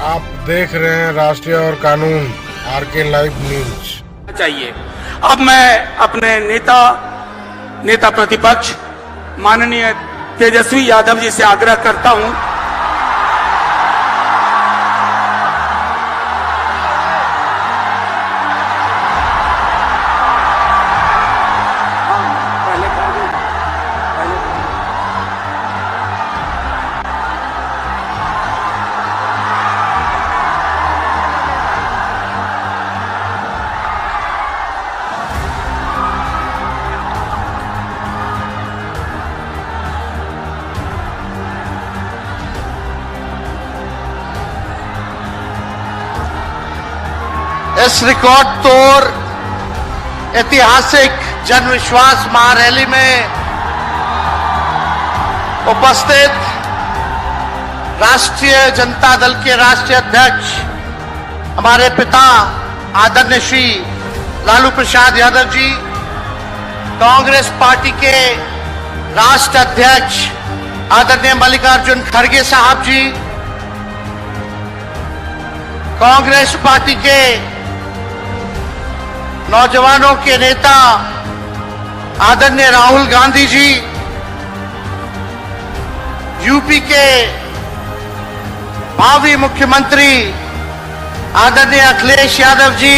आप देख रहे हैं राष्ट्रीय और कानून आरके लाइव न्यूज। चाहिए। अब मैं अपने नेता प्रतिपक्ष माननीय तेजस्वी यादव जी से आग्रह करता हूं, इस रिकॉर्ड तोड़ ऐतिहासिक जन विश्वास महारैली में उपस्थित राष्ट्रीय जनता दल के राष्ट्रीय अध्यक्ष हमारे पिता आदरणीय श्री लालू प्रसाद यादव जी, कांग्रेस पार्टी के राष्ट्र अध्यक्ष आदरणीय मल्लिकार्जुन खड़गे साहब जी, कांग्रेस पार्टी के नौजवानों के नेता आदरणीय राहुल गांधी जी, यूपी के भावी मुख्यमंत्री आदरणीय अखिलेश यादव जी,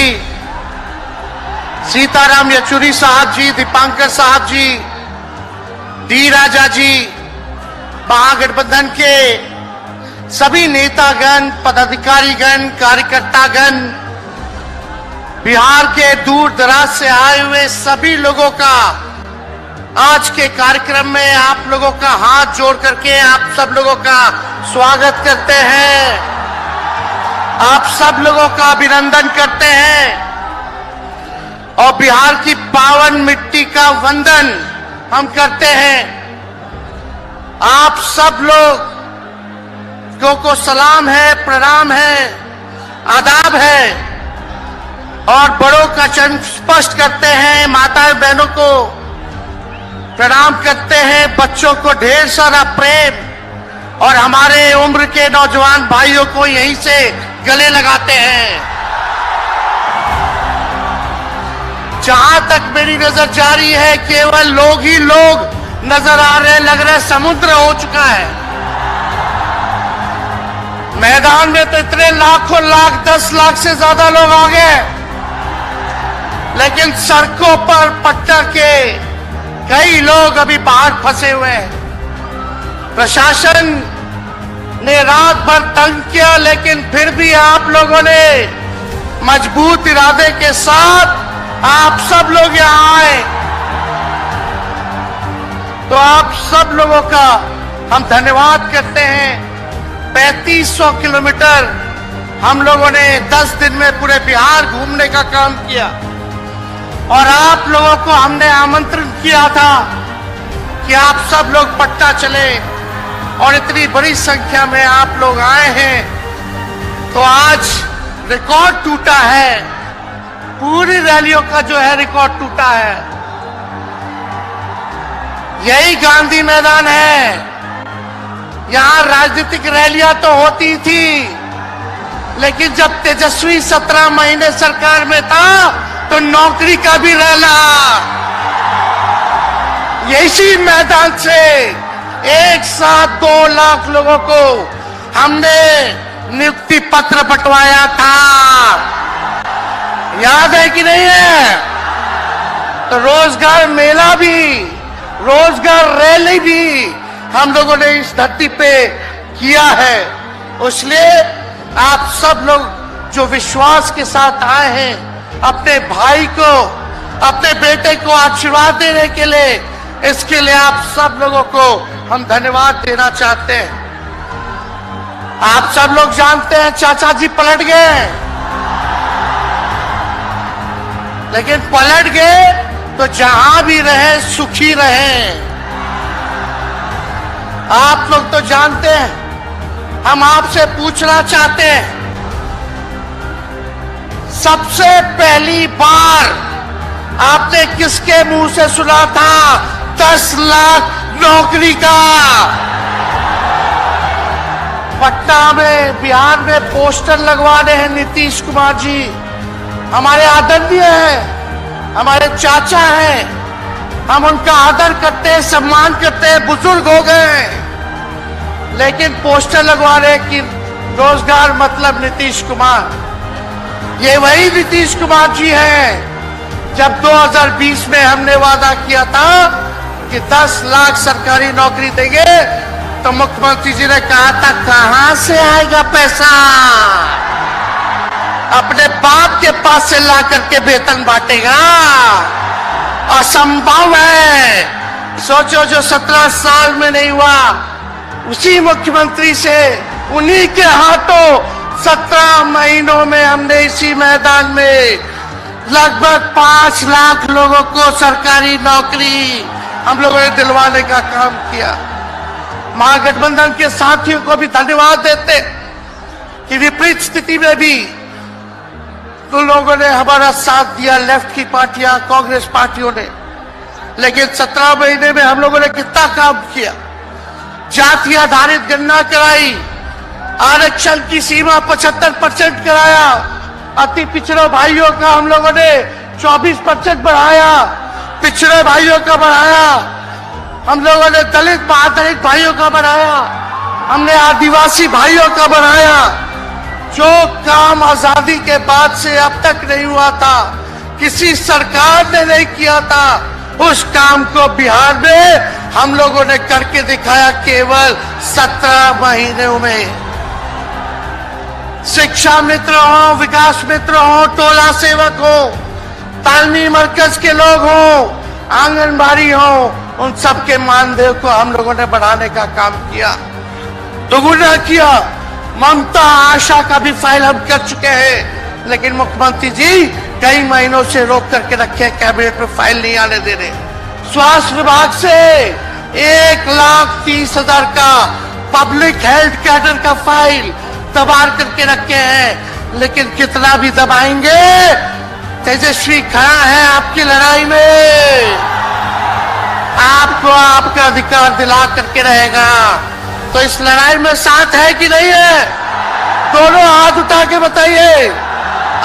सीताराम येचुरी साहब जी, दीपांकर साहब जी, डी राजा जी, महागठबंधन के सभी नेतागण, पदाधिकारीगण, कार्यकर्तागण, बिहार के दूर दराज से आए हुए सभी लोगों का आज के कार्यक्रम में आप लोगों का हाथ जोड़ करके आप सब लोगों का स्वागत करते हैं, आप सब लोगों का अभिनंदन करते हैं और बिहार की पावन मिट्टी का वंदन हम करते हैं। आप सब लोगों को सलाम है, प्रणाम है, आदाब है और बड़ों का चरण स्पष्ट करते हैं, माताएं बहनों को प्रणाम करते हैं, बच्चों को ढेर सारा प्रेम और हमारे उम्र के नौजवान भाइयों को यहीं से गले लगाते हैं। जहां तक मेरी नजर जा रही है केवल लोग ही लोग नजर आ रहे, लग रहे समुद्र हो चुका है। मैदान में तो इतने लाखों लाख, 10 लाख से ज्यादा लोग आ गए, लेकिन सड़कों पर पट्टा के कई लोग अभी बाहर फंसे हुए हैं। प्रशासन ने रात भर तंग किया, लेकिन फिर भी आप लोगों ने मजबूत इरादे के साथ आप सब लोग यहां आए, तो आप सब लोगों का हम धन्यवाद करते हैं। 3500 किलोमीटर हम लोगों ने 10 दिन में पूरे बिहार घूमने का काम किया और आप लोगों को हमने आमंत्रण किया था कि आप सब लोग पट्टा चले और इतनी बड़ी संख्या में आप लोग आए हैं, तो आज रिकॉर्ड टूटा है, पूरी रैलियों का जो है रिकॉर्ड टूटा है। यही गांधी मैदान है, यहां राजनीतिक रैलियां तो होती थी, लेकिन जब तेजस्वी 17 महीने सरकार में था तो नौकरी का भी रैला यही मैदान से एक साथ 2 लाख लोगों को हमने नियुक्ति पत्र बंटवाया था, याद है कि नहीं है? तो रोजगार मेला भी, रोजगार रैली भी हम लोगों ने इस धरती पे किया है। इसलिए आप सब लोग जो विश्वास के साथ आए हैं अपने भाई को, अपने बेटे को आशीर्वाद देने के लिए, इसके लिए आप सब लोगों को हम धन्यवाद देना चाहते हैं। आप सब लोग जानते हैं चाचा जी पलट गए, लेकिन पलट गए तो जहां भी रहे सुखी रहे। आप लोग तो जानते हैं, हम आपसे पूछना चाहते हैं, सबसे पहली बार आपने किसके मुंह से सुना था 10 लाख नौकरी का? पटना में, बिहार में पोस्टर लगवाने हैं नीतीश कुमार जी। हमारे आदरणीय हैं, हमारे चाचा हैं, हम उनका आदर करते हैं, सम्मान करते हैं, बुजुर्ग हो गए हैं, लेकिन पोस्टर लगवा रहे कि रोजगार मतलब नीतीश कुमार। ये वही नीतीश कुमार जी हैं जब 2020 में हमने वादा किया था कि 10 लाख सरकारी नौकरी देंगे, तो मुख्यमंत्री जी ने कहा था कहां से आएगा पैसा, अपने बाप के पास से ला करके वेतन बांटेगा, असंभव है। सोचो जो 17 साल में नहीं हुआ, उसी मुख्यमंत्री से, उन्हीं के हाथों 17 महीनों में हमने इसी मैदान में लगभग 5 लाख लोगों को सरकारी नौकरी हम लोगों ने दिलवाने का काम किया। महागठबंधन के साथियों को भी धन्यवाद देते कि विपरीत स्थिति में भी उन लोगों ने हमारा साथ दिया, लेफ्ट की पार्टियां, कांग्रेस पार्टियों ने। लेकिन 17 महीने में हम लोगों ने कितना काम किया। जाति आधारित गणना कराई, आरक्षण की सीमा 75% कराया, अति पिछड़े भाइयों का हम लोगों ने 24% बढ़ाया, पिछड़े भाइयों का बढ़ाया, हम लोगों ने दलित आधारित भाइयों का बढ़ाया, हमने आदिवासी भाइयों का बढ़ाया। जो काम आजादी के बाद से अब तक नहीं हुआ था, किसी सरकार ने नहीं किया था, उस काम को बिहार में हम लोगों ने करके दिखाया केवल 17 महीनों में। शिक्षा मित्र हो, विकास मित्र हो, टोला सेवक हो, तालमी मरकज के लोग हो, आंगनबाड़ी हो, उन सबके मानदेय को हम लोगों ने बढ़ाने का काम किया, दोगुना किया। ममता आशा का भी फाइल हम कर चुके हैं, लेकिन मुख्यमंत्री जी कई महीनों से रोक करके रखे, कैबिनेट में फाइल नहीं आने दे रहे। स्वास्थ्य विभाग से 1,30,000 का पब्लिक हेल्थ कैडर का फाइल दबा करके रखे हैं, लेकिन कितना भी दबाएंगे, तेजस्वी खड़ा है आपकी लड़ाई में, आपको आपका अधिकार दिला करके रहेगा। तो इस लड़ाई में साथ है कि नहीं है? दोनों हाथ उठा के बताइए।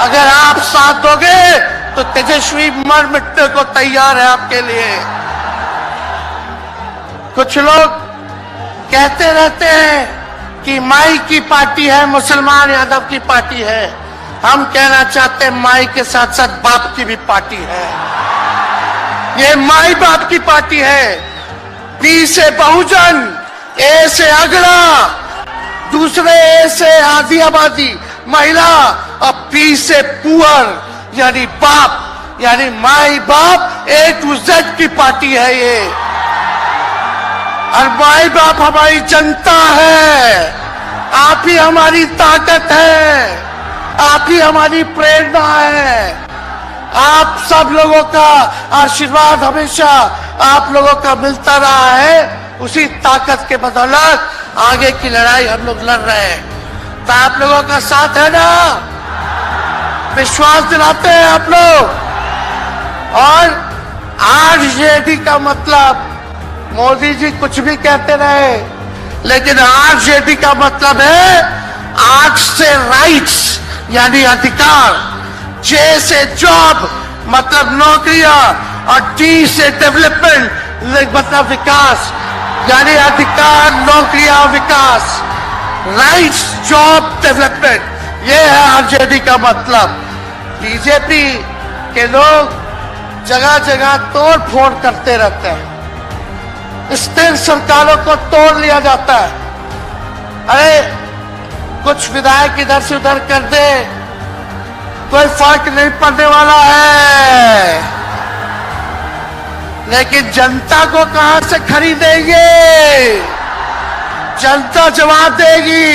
अगर आप साथ दोगे तो तेजस्वी मर मिटने को तैयार है आपके लिए। कुछ लोग कहते रहते हैं कि माई की पार्टी है, मुसलमान यादव की पार्टी है। हम कहना चाहते हैं माई के साथ साथ बाप की भी पार्टी है। ये माई बाप की पार्टी है। बी से बहुजन, ए से अगड़ा, दूसरे ए से आधी आबादी महिला, और पी से पुअर यानी बाप, यानी माई बाप, ए टू जेड की पार्टी है ये। और माई बाप हमारी जनता है, आप ही हमारी ताकत है, आप ही हमारी प्रेरणा है। आप सब लोगों का आशीर्वाद हमेशा आप लोगों का मिलता रहा है, उसी ताकत के बदौलत आगे की लड़ाई हम लोग लड़ रहे हैं। तो आप लोगों का साथ है ना? विश्वास दिलाते हैं आप लोग। और आरजेडी का मतलब, मोदी जी कुछ भी कहते रहे, लेकिन आरजेडी का मतलब है आर से राइट्स यानी अधिकार, जे से जॉब मतलब नौकरियां, और डी से डेवलपमेंट मतलब विकास, यानी अधिकार, नौकरियां, विकास, राइट्स, जॉब, डेवलपमेंट। ये है आरजेडी का मतलब। बीजेपी के लोग जगह जगह तोड़ फोड़ करते रहते हैं, स्थिर सरकारों को तोड़ लिया जाता है। अरे कुछ विधायक इधर से उधर कर दे, कोई फर्क नहीं पड़ने वाला है, लेकिन जनता को कहां से खरीदेंगे? जनता जवाब देगी,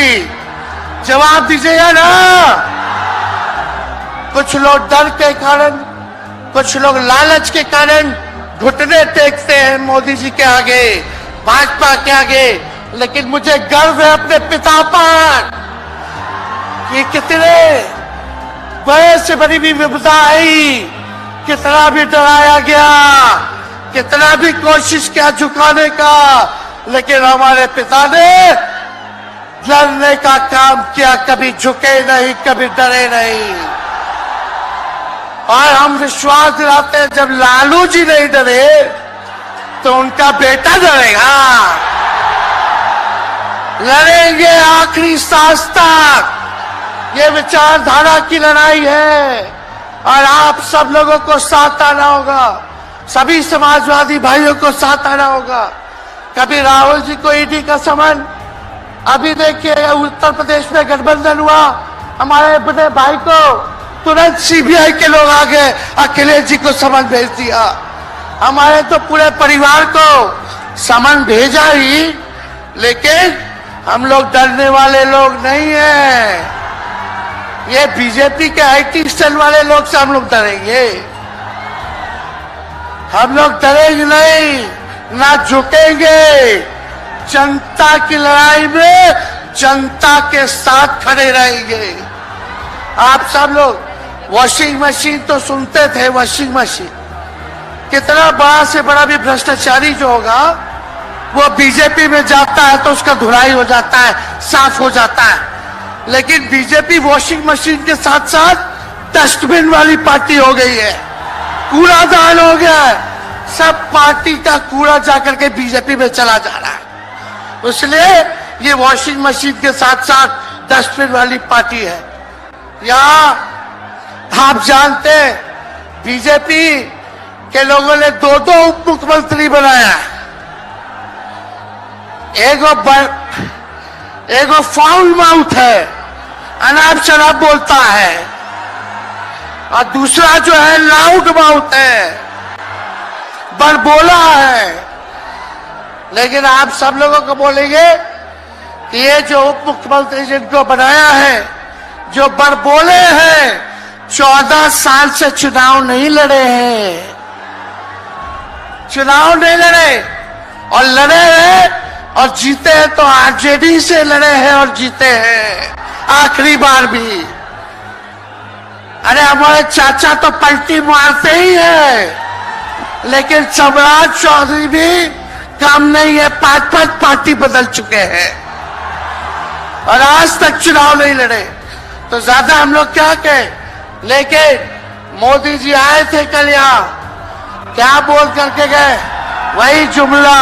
जवाब दीजिएगा ना। कुछ लोग डर के कारण, कुछ लोग लालच के कारण घुटने टेकते हैं मोदी जी के आगे, भाजपा के आगे, लेकिन मुझे गर्व है अपने पिता पर कि कितने बड़े से बड़ी भी विपदा आई, कितना भी डराया गया, कितना भी कोशिश किया झुकाने का, लेकिन हमारे पिता ने लड़ने का काम किया, कभी झुके नहीं, कभी डरे नहीं। और हम विश्वास दिलाते हैं, जब लालू जी नहीं डरे तो उनका बेटा डरेगा। लड़ेंगे आखिरी सांस तक। ये विचारधारा की लड़ाई है और आप सब लोगों को साथ आना होगा, सभी समाजवादी भाइयों को साथ आना होगा। कभी राहुल जी को ईडी का समन, अभी देखिए उत्तर प्रदेश में गठबंधन हुआ, हमारे बड़े भाई को तुरंत सीबीआई के लोग आ गए, अखिलेश जी को समन भेज दिया। हमारे तो पूरे परिवार को समन भेजा ही, लेकिन हम लोग डरने वाले लोग नहीं हैं। ये बीजेपी के आईटी सेल वाले लोग से हम लोग डरेंगे? हम लोग डरेंगे नहीं, ना झुकेंगे। जनता की लड़ाई में जनता के साथ खड़े रहेंगे। आप सब लोग वॉशिंग मशीन तो सुनते थे, वॉशिंग मशीन कितना बड़ा से बड़ा भी भ्रष्टाचारी जो होगा वो बीजेपी में जाता है तो उसका धुलाई हो जाता है, साफ हो जाता है। लेकिन बीजेपी वॉशिंग मशीन के साथ साथ डस्टबिन वाली पार्टी हो गई है, कूड़ादान हो गया है। सब पार्टी का कूड़ा जाकर के बीजेपी में चला जा रहा है, इसलिए ये वॉशिंग मशीन के साथ साथ डस्टबिन वाली पार्टी है। यहाँ आप जानते हैं बीजेपी के लोगों ने दो उप मुख्यमंत्री बनाया। एगो फाउल माउथ है, अनाप शराब बोलता है, और दूसरा जो है लाउड माउथ है, बड़बोला है। लेकिन आप सब लोगों को बोलेंगे कि ये जो उप मुख्यमंत्री जिनको बनाया है, जो बड़बोले हैं, 14 साल से चुनाव नहीं लड़े हैं, चुनाव नहीं लड़े, और लड़े हैं और जीते हैं तो आरजेडी से लड़े हैं और जीते हैं आखिरी बार भी। अरे हमारे चाचा तो पलटी मारते ही है, लेकिन सम्राट चौधरी भी कम नहीं है, 5 पार्टी बदल चुके हैं और आज तक चुनाव नहीं लड़े। तो ज्यादा हम लोग क्या कहें, लेकिन मोदी जी आए थे कल यहाँ, क्या बोल करके गए? वही जुमला,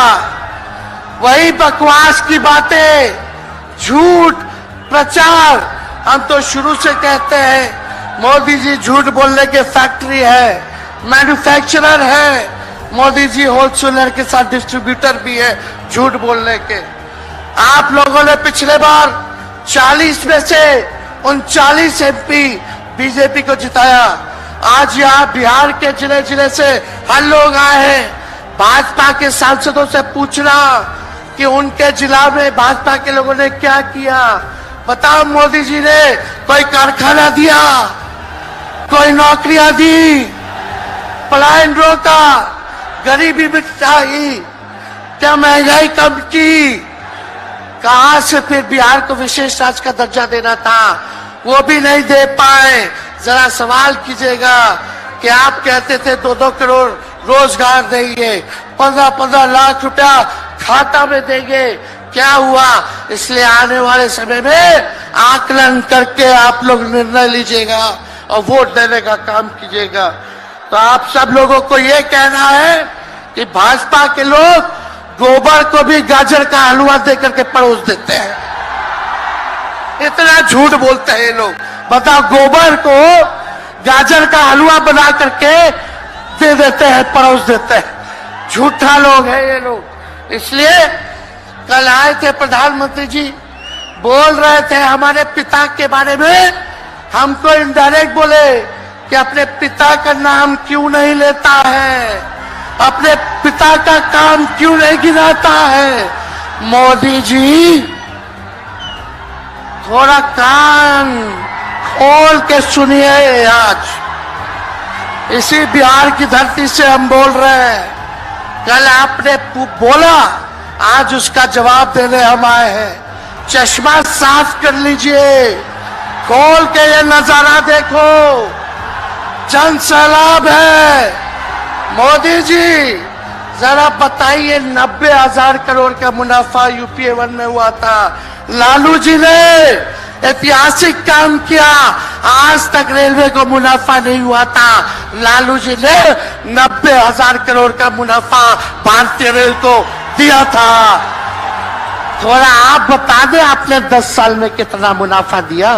वही बकवास की बातें, झूठ प्रचार। हम तो शुरू से कहते हैं मोदी जी झूठ बोलने के फैक्ट्री है, मैन्युफैक्चरर है। मोदी जी होलसेलर के साथ डिस्ट्रीब्यूटर भी है झूठ बोलने के। आप लोगों ने पिछले बार 40 में से 39 एमपी बीजेपी को जिताया। आज यहाँ बिहार के जिले जिले से हर लोग आए हैं भाजपा के सांसदों से पूछना कि उनके जिला में भाजपा के लोगों ने क्या किया। बताओ, मोदी जी ने कोई कारखाना दिया, कोई नौकरियां दी, पलायन रोका, गरीबी मिटाई, क्या महंगाई कम की? कहां से फिर बिहार को विशेष राज्य का दर्जा देना था, वो भी नहीं दे पाए। जरा सवाल कीजिएगा कि आप कहते थे 2-2 करोड़ रोजगार देंगे, 15-15 लाख रुपया खाता में देंगे, क्या हुआ? इसलिए आने वाले समय में आकलन करके आप लोग निर्णय लीजिएगा और वोट देने का काम कीजिएगा। तो आप सब लोगों को ये कहना है कि भाजपा के लोग गोबर को भी गाजर का हलवा देकर के परोस देते हैं। इतना झूठ बोलते हैं ये लोग। बताओ, गोबर को गाजर का हलवा बना करके दे देते हैं, परोस देते हैं। झूठा लोग हैं ये लोग। इसलिए कल आए थे प्रधानमंत्री जी, बोल रहे थे हमारे पिता के बारे में, हमको इनडायरेक्ट बोले कि अपने पिता का नाम क्यों नहीं लेता है, अपने पिता का काम क्यों नहीं गिनाता है। मोदी जी थोड़ा कान खोल के सुनिए। आज इसी बिहार की धरती से हम बोल रहे हैं, कल आपने बोला, आज उसका जवाब देने हम आए हैं। चश्मा साफ कर लीजिए, खोल के ये नजारा देखो, जन सैलाब है। मोदी जी जरा बताइए, 90,000 करोड़ का मुनाफा UPA 1 में हुआ था, लालू जी ने ऐतिहासिक काम किया। आज तक रेलवे को मुनाफा नहीं हुआ था। लालू जी ने 90,000 करोड़ का मुनाफा भारतीय रेल को दिया था। थोड़ा आप बता दें, आपने 10 साल में कितना मुनाफा दिया?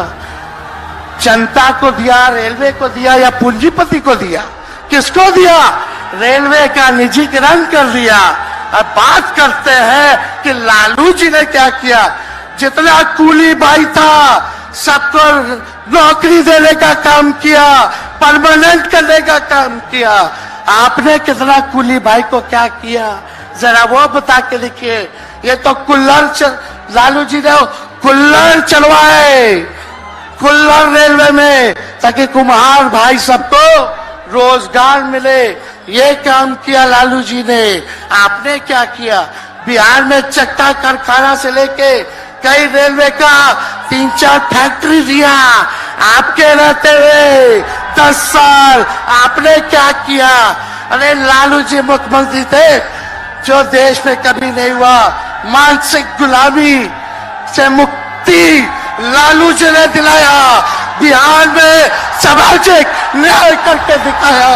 जनता को दिया, रेलवे को दिया या पूंजीपति को दिया? किसको दिया? रेलवे का निजीकरण कर दिया। अब बात करते हैं कि लालू जी ने क्या किया। जितना कूली भाई था सबको नौकरी देने का काम किया, परमानेंट करने का काम किया। आपने कितना कूली भाई को क्या किया, जरा वो बता के देखिए। ये तो लालू जी ने कुल्लर चलवाए, कुल्लर रेलवे में, ताकि कुम्हार भाई सबको रोजगार मिले। ये काम किया लालू जी ने। आपने क्या किया? बिहार में चक्का कारखाना से लेके कई रेलवे का 3-4 फैक्ट्री दिया। आपके रहते हुए 10 साल आपने क्या किया? अरे लालू जी मुख्यमंत्री थे जो देश में कभी नहीं हुआ। मानसिक गुलामी से मुक्ति लालू जी ने दिलाया। बिहार में सामाजिक न्याय करके दिखाया,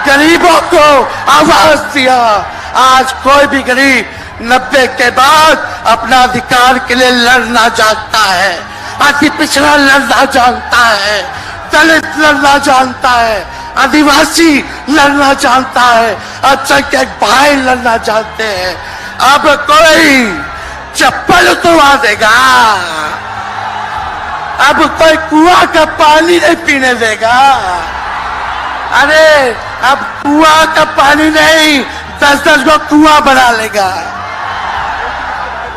गरीबों को आवाज दिया। आज कोई भी गरीब 90 के बाद अपना अधिकार के लिए लड़ना जानता है, अति पिछड़ा लड़ना जानता है, दलित लड़ना जानता है, आदिवासी लड़ना जानता है, अल्पसंख्यक भाई लड़ना जानते हैं। अब कोई चप्पल उतरवा देगा, अब कोई कुआं का पानी नहीं पीने देगा। अरे अब कुआं का पानी नहीं, 10-10 को कुआं बना लेगा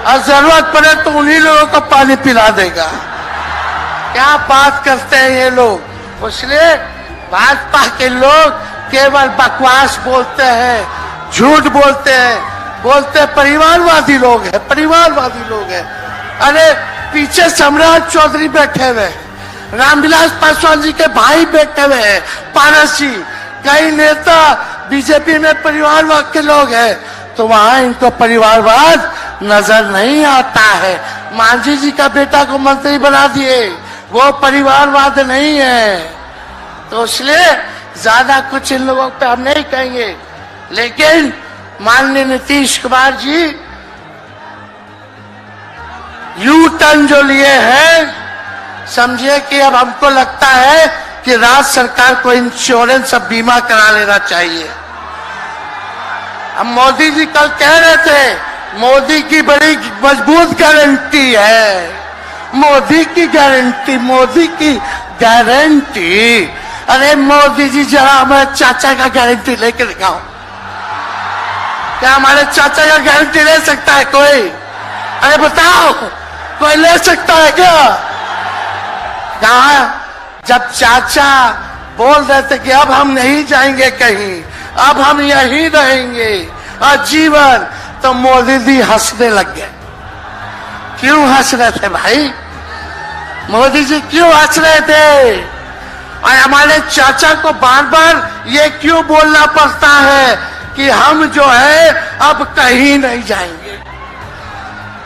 और जरूरत पड़े तो उन्हीं लोगों को पानी पिला देगा। क्या बात करते हैं ये लोग। इसलिए भाजपा के लोग केवल बकवास बोलते हैं, झूठ बोलते हैं, बोलते परिवारवादी लोग हैं, परिवारवादी लोग हैं। अरे पीछे सम्राट चौधरी बैठे हुए, रामविलास पासवान जी के भाई बैठे हुए हैं, पारस जी, कई नेता बीजेपी में परिवारवाद के लोग हैं, तो वहां इनको परिवारवाद नजर नहीं आता है। मांझी जी का बेटा को मंत्री बना दिए, वो परिवारवाद नहीं है। तो इसलिए ज्यादा कुछ इन लोगों पे हम नहीं कहेंगे। लेकिन माननीय नीतीश कुमार जी यू टर्न जो लिए हैं, समझिए कि अब हमको लगता है कि राज्य सरकार को इंश्योरेंस और बीमा करा लेना चाहिए। अब मोदी जी कल कह रहे थे मोदी की बड़ी मजबूत गारंटी है, मोदी की गारंटी, मोदी की गारंटी। अरे मोदी जी जरा हमारे चाचा का गारंटी लेके दिखाओ। क्या हमारे चाचा का गारंटी ले सकता है कोई? अरे बताओ, कोई ले सकता है क्या? कहा जब चाचा बोल रहे थे कि अब हम नहीं जाएंगे कहीं, अब हम यहीं रहेंगे आजीवन, तो मोदी जी हंसने लग गए। क्यों हंस रहे थे भाई? मोदी जी क्यों हंस रहे थे? और हमारे चाचा को बार बार ये क्यों बोलना पड़ता है कि हम जो है अब कहीं नहीं जाएंगे,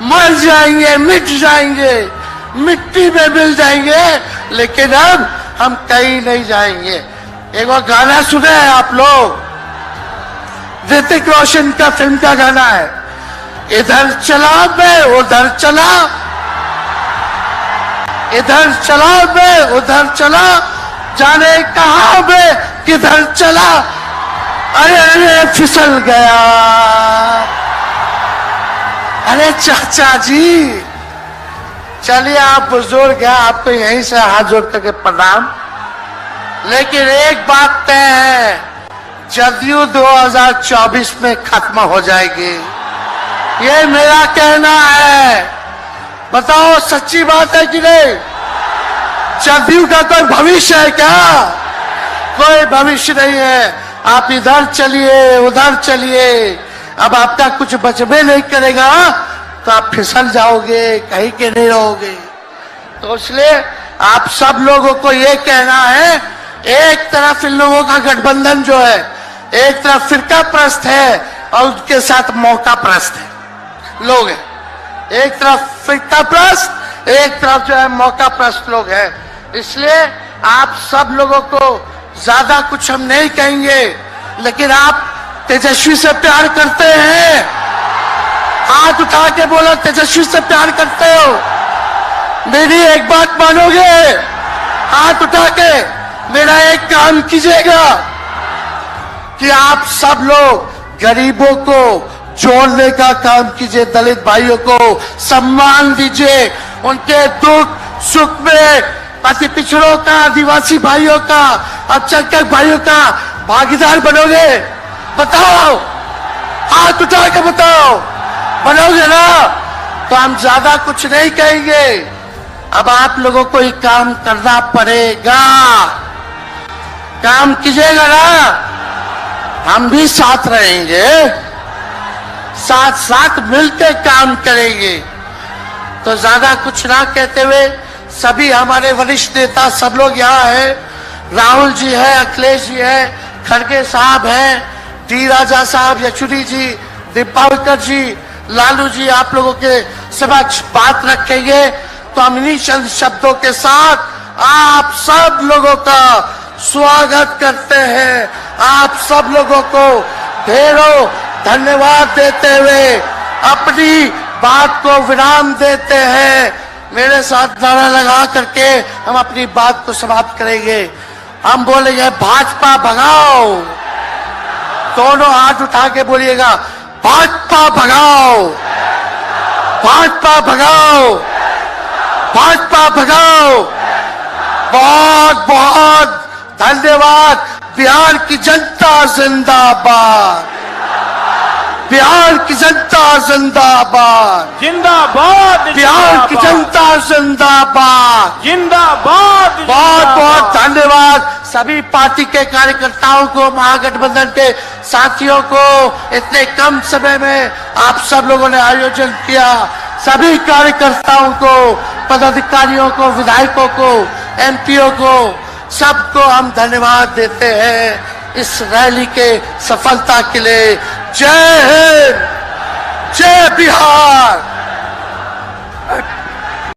मर जाएंगे, मिट जाएंगे, मिट्टी में मिल जाएंगे, लेकिन अब हम कहीं नहीं जाएंगे। एक वो गाना सुने हैं आप लोग, ऋतिक रोशन का फिल्म का गाना है, इधर चला मैं उधर चला, इधर चला मैं उधर चला, जाने कहां मैं किधर चला, अरे अरे फिसल गया। अरे चाचा जी, चलिए आप बुजुर्ग हैं, आपको यहीं से हाथ जोड़ करके प्रणाम। लेकिन एक बात तय है, जदयू 2024 में खत्म हो जाएगी, ये मेरा कहना है। बताओ सच्ची बात है कि नहीं? जदयू का कोई भविष्य है क्या? कोई भविष्य नहीं है। आप इधर चलिए उधर चलिए, अब आपका कुछ बचबे नहीं करेगा तो आप फिसल जाओगे, कहीं के नहीं रहोगे। तो इसलिए आप सब लोगों को ये कहना है, एक तरफ इन लोगों का गठबंधन जो है, एक तरफ फिरका प्रस्त है और उसके साथ मौका प्रस्त है लोग हैं। एक तरफ फिरकाप्रस्त, एक तरफ जो है मौकाप्रस्त लोग हैं। इसलिए आप सब लोगों को ज्यादा कुछ हम नहीं कहेंगे, लेकिन आप तेजस्वी से प्यार करते हैं? हाथ उठा के बोलो, तेजस्वी से प्यार करते हो? मेरी एक बात मानोगे? हाथ उठा के मेरा एक काम कीजिएगा कि आप सब लोग गरीबों को जोड़ने का काम कीजिए, दलित भाइयों को सम्मान दीजिए, उनके दुख सुख में पति पिछड़ों का, आदिवासी भाइयों का, अल्पसंख्यक भाइयों का भागीदार बनोगे? बताओ, हाथ उठा के बताओ, बनोगे ना? तो हम ज्यादा कुछ नहीं कहेंगे। अब आप लोगों को ही काम करना पड़ेगा। काम कीजिएगा ना? हम भी साथ रहेंगे, साथ साथ मिलकर काम करेंगे। तो ज्यादा कुछ ना कहते हुए सभी हमारे वरिष्ठ नेता सब लोग यहाँ हैं। राहुल जी है, अखिलेश जी है, खड़गे साहब हैं, डी राजा साहब, येचुरी जी, दीपावकर जी, लालू जी आप लोगों के समक्ष बात रखेंगे। तो हम इन्हीं चंद शब्दों के साथ आप सब लोगों का स्वागत करते हैं। आप सब लोगों को ढेरों धन्यवाद देते हुए अपनी बात को विराम देते हैं। मेरे साथ नारा लगा करके हम अपनी बात को समाप्त करेंगे। हम बोलेंगे भाजपा भगाओ। दोनों हाथ उठा के बोलिएगा, भाजपा भगाओ, भाजपा भगाओ, भाजपा भगाओ। बहुत बहुत धन्यवाद। बिहार की जनता जिंदाबाद, बिहार की जनता जिंदाबाद, जिंदाबाद, बिहार की जनता जिंदाबाद, जिंदाबाद। बहुत बहुत धन्यवाद सभी पार्टी के कार्यकर्ताओं को, महागठबंधन के साथियों को। इतने कम समय में आप सब लोगों ने आयोजन किया। सभी कार्यकर्ताओं को, पदाधिकारियों को, विधायकों को, एमपीओ को, सबको हम धन्यवाद देते हैं इस रैली के सफलता के लिए। जय हिंद, जय बिहार।